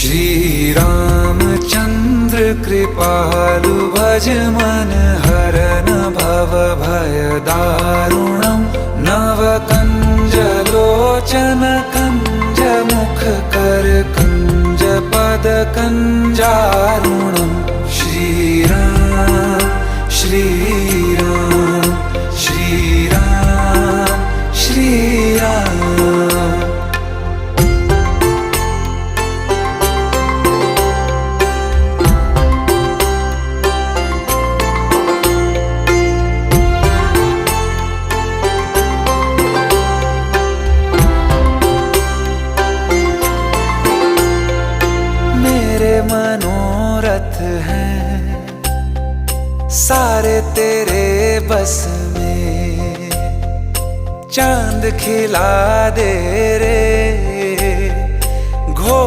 श्री रामचंद्र कृपालु भज मन हरन भव भय दारुणम नव कंज लोचन कंज मुख कर कंज पद कंजारुणम श्री राम श्री राम श्री राम श्री राम। मनोरथ हैं सारे तेरे बस में, चांद खिला दे रे घो